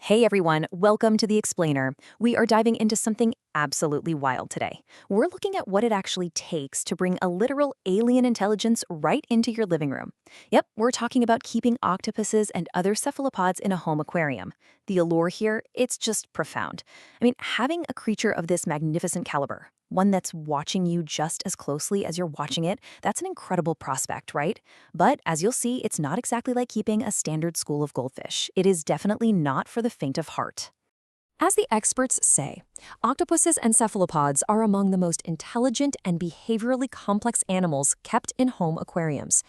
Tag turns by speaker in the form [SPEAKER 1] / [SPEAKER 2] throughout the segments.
[SPEAKER 1] Hey everyone, welcome to The Explainer. We are diving into something absolutely wild today. We're looking at what it actually takes to bring a literal alien intelligence right into your living room. Yep, we're talking about keeping octopuses and other cephalopods in a home aquarium. The allure here, it's just profound. I mean, having a creature of this magnificent caliber, one that's watching you just as closely as you're watching it, that's an incredible prospect, right? But as you'll see, it's not exactly like keeping a standard school of goldfish. It is definitely not for the faint of heart. As the experts say, octopuses and cephalopods are among the most intelligent and behaviorally complex animals kept in home aquariums.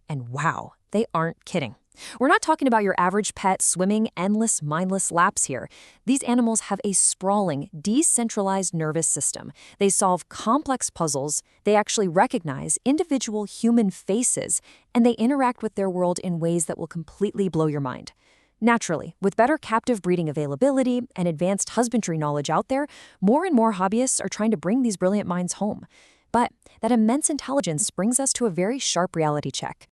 [SPEAKER 1] And wow, they aren't kidding. We're not talking about your average pet swimming endless, mindless laps here. These animals have a sprawling, decentralized nervous system. They solve complex puzzles, they actually recognize individual human faces, and they interact with their world in ways that will completely blow your mind. Naturally, with better captive breeding availability and advanced husbandry knowledge out there, more and more hobbyists are trying to bring these brilliant minds home. But that immense intelligence brings us to a very sharp reality check.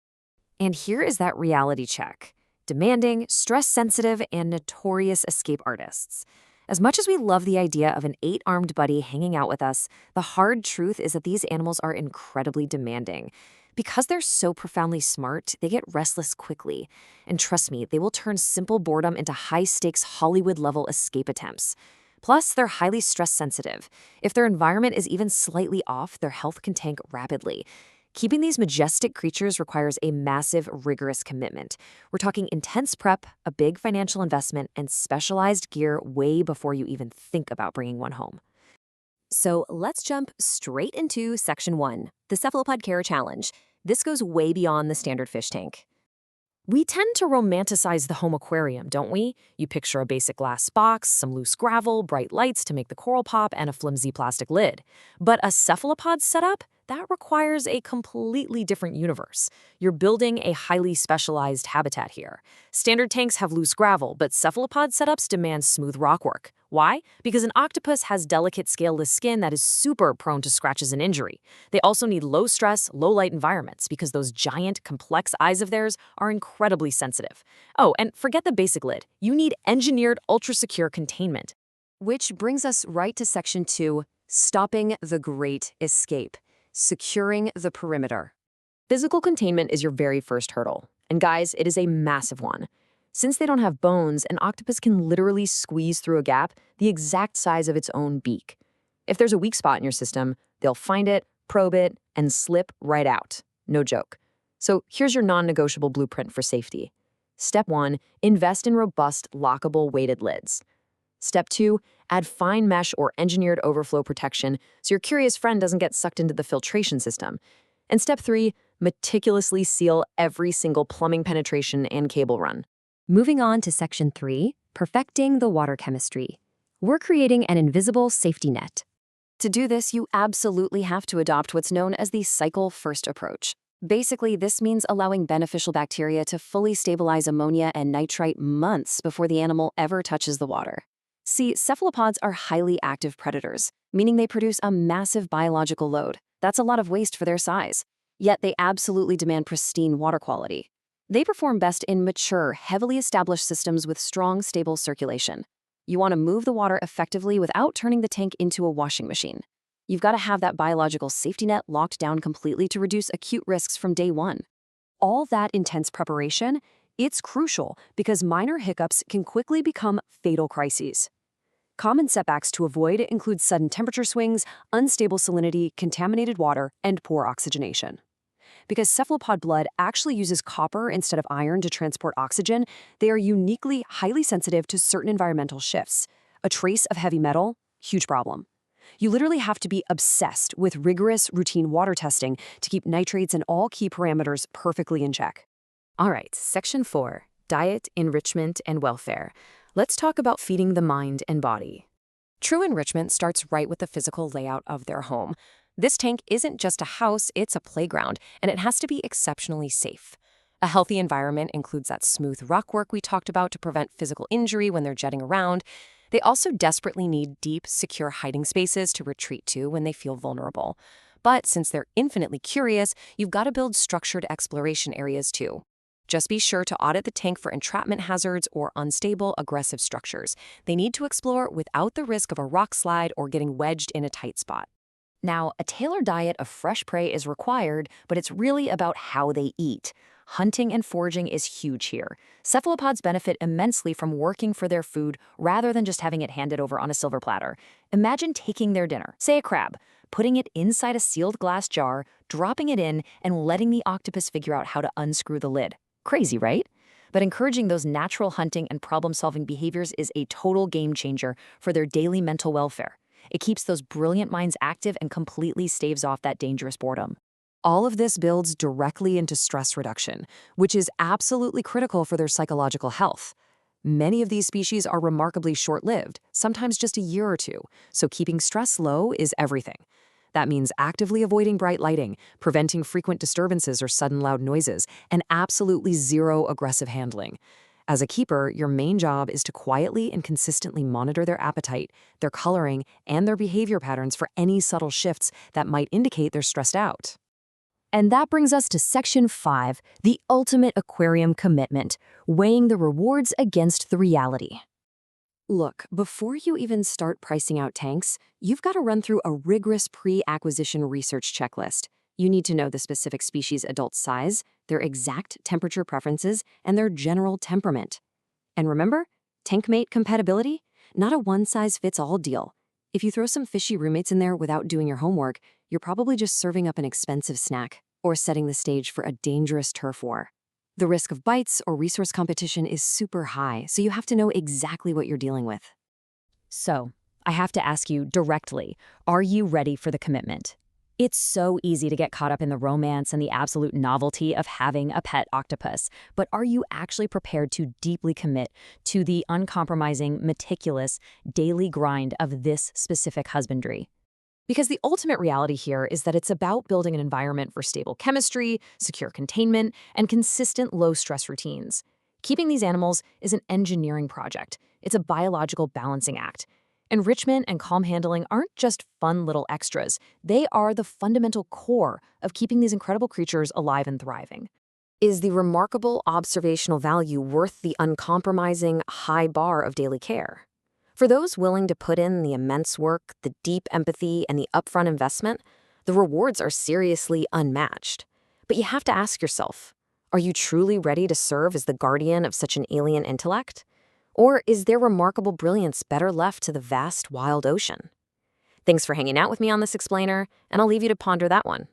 [SPEAKER 1] And here is that reality check. Demanding, stress-sensitive, and notorious escape artists. As much as we love the idea of an 8-armed buddy hanging out with us, the hard truth is that these animals are incredibly demanding. Because they're so profoundly smart, they get restless quickly. And trust me, they will turn simple boredom into high-stakes Hollywood-level escape attempts. Plus, they're highly stress-sensitive. If their environment is even slightly off, their health can tank rapidly. Keeping these majestic creatures requires a massive, rigorous commitment. We're talking intense prep, a big financial investment, and specialized gear way before you even think about bringing one home. So let's jump straight into Section 1, the Cephalopod Care Challenge. This goes way beyond the standard fish tank. We tend to romanticize the home aquarium, don't we? You picture a basic glass box, some loose gravel, bright lights to make the coral pop, and a flimsy plastic lid. But a cephalopod setup? That requires a completely different universe. You're building a highly specialized habitat here. Standard tanks have loose gravel, but cephalopod setups demand smooth rockwork. Why? Because an octopus has delicate scaleless skin that is super prone to scratches and injury. They also need low-stress, low-light environments because those giant, complex eyes of theirs are incredibly sensitive. Oh, and forget the basic lid. You need engineered, ultra-secure containment. Which brings us right to Section 2, stopping the Great Escape. Securing the perimeter. Physical containment is your very first hurdle. And guys, it is a massive one. Since they don't have bones, an octopus can literally squeeze through a gap the exact size of its own beak. If there's a weak spot in your system, they'll find it, probe it, and slip right out. No joke. So here's your non-negotiable blueprint for safety. Step 1, invest in robust, lockable weighted lids. Step 2, add fine mesh or engineered overflow protection so your curious friend doesn't get sucked into the filtration system. And Step 3, meticulously seal every single plumbing penetration and cable run. Moving on to Section 3, perfecting the water chemistry. We're creating an invisible safety net. To do this, you absolutely have to adopt what's known as the cycle-first approach. Basically, this means allowing beneficial bacteria to fully stabilize ammonia and nitrite months before the animal ever touches the water. See, cephalopods are highly active predators, meaning they produce a massive biological load. That's a lot of waste for their size. Yet they absolutely demand pristine water quality. They perform best in mature, heavily established systems with strong, stable circulation. You want to move the water effectively without turning the tank into a washing machine. You've got to have that biological safety net locked down completely to reduce acute risks from day one. All that intense preparation, it's crucial because minor hiccups can quickly become fatal crises. Common setbacks to avoid include sudden temperature swings, unstable salinity, contaminated water, and poor oxygenation. Because cephalopod blood actually uses copper instead of iron to transport oxygen, they are uniquely highly sensitive to certain environmental shifts. A trace of heavy metal? Huge problem. You literally have to be obsessed with rigorous routine water testing to keep nitrates and all key parameters perfectly in check. All right, Section 4, diet, enrichment, and welfare. Let's talk about feeding the mind and body. True enrichment starts right with the physical layout of their home. This tank isn't just a house, it's a playground, and it has to be exceptionally safe. A healthy environment includes that smooth rockwork we talked about to prevent physical injury when they're jetting around. They also desperately need deep, secure hiding spaces to retreat to when they feel vulnerable. But since they're infinitely curious, you've got to build structured exploration areas too.
[SPEAKER 2] Just be sure to audit the tank for entrapment hazards or unstable, aggressive structures. They need to explore without the risk of a rock slide or getting wedged in a tight spot.
[SPEAKER 1] Now, a tailored diet of fresh prey is required, but it's really about how they eat. Hunting and foraging is huge here. Cephalopods benefit immensely from working for their food rather than just having it handed over on a silver platter. Imagine taking their dinner, say a crab, putting it inside a sealed glass jar, dropping it in, and letting the octopus figure out how to unscrew the lid. Crazy, right? But encouraging those natural hunting and problem-solving behaviors is a total game changer for their daily mental welfare. It keeps those brilliant minds active and completely staves off that dangerous boredom. All of this builds directly into stress reduction, which is absolutely critical for their psychological health. Many of these species are remarkably short-lived, sometimes just a year or two, so keeping stress low is everything. That means actively avoiding bright lighting, preventing frequent disturbances or sudden loud noises, and absolutely zero aggressive handling. As a keeper, your main job is to quietly and consistently monitor their appetite, their coloring, and their behavior patterns for any subtle shifts that might indicate they're stressed out. And that brings us to Section 5, the ultimate aquarium commitment, weighing the rewards against the reality. Look, before you even start pricing out tanks, you've got to run through a rigorous pre-acquisition research checklist. You need to know the specific species' adult size, their exact temperature preferences, and their general temperament. And remember, tank mate compatibility? Not a one-size-fits-all deal. If you throw some fishy roommates in there without doing your homework, you're probably just serving up an expensive snack or setting the stage for a dangerous turf war. The risk of bites or resource competition is super high, so you have to know exactly what you're dealing with. So, I have to ask you directly, are you ready for the commitment? It's so easy to get caught up in the romance and the absolute novelty of having a pet octopus, but are you actually prepared to deeply commit to the uncompromising, meticulous, daily grind of this specific husbandry? Because the ultimate reality here is that it's about building an environment for stable chemistry, secure containment, and consistent low-stress routines. Keeping these animals is an engineering project. It's a biological balancing act. Enrichment and calm handling aren't just fun little extras. They are the fundamental core of keeping these incredible creatures alive and thriving. Is the remarkable observational value worth the uncompromising high bar of daily care? For those willing to put in the immense work, the deep empathy, and the upfront investment, the rewards are seriously unmatched. But you have to ask yourself, are you truly ready to serve as the guardian of such an alien intellect? Or is their remarkable brilliance better left to the vast, wild ocean? Thanks for hanging out with me on this explainer, and I'll leave you to ponder that one.